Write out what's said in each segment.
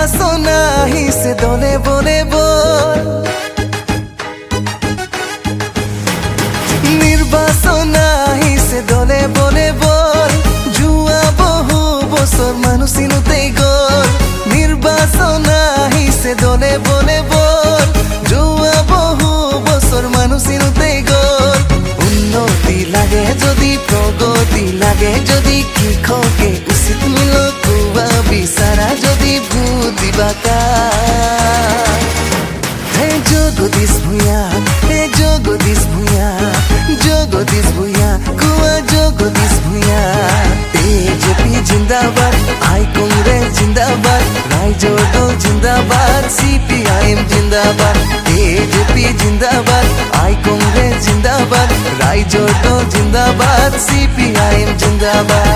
নির্বাচন আহিছে দলে বলে বল, নির্বাচন আহিছে দলে বলে বল, জুয়া বহু বছর মানুষ চিনুতেই গল। নির্বাচন আহিছে দলে বলে বল, জুয়া বহু বছর মানুষ চিনুতেই গল। উন্নতি লাগে যদি, প্রগতি লাগে যদি, কৃষকে উচিত মূল্য কুবা বিচারা যদি, ভূত দিবাকা হে জগদীশ ভূঞা, হে জগদীশ ভূঞা, জগদীশ ভূঞা, কুয়া জগদীশ ভূঞা। বিজেপি জিন্দাবাদ, আই কংগ্রেস জিন্দাবাদ, রাইজৰ দল জিন্দাবাদ, CPIM জিন্দাবাদ। বিজেপি জিন্দাবাদ, আই কংগ্রেস জিন্দাবাদ, রাইজৰ দল জিন্দাবাদ, CPIM জিন্দাবাদ।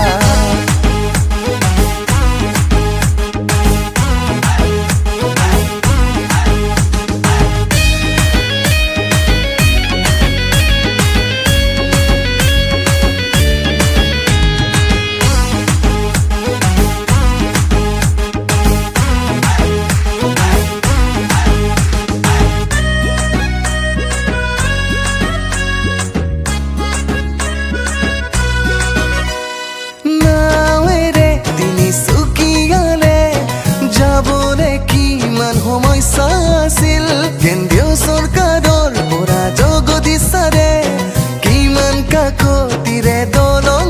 সমস্যা আছিল কেন্দ্ৰীয় চৰকাৰৰ পৰা জগদীশ ছাৰে কিমান কাকতিৰে দলং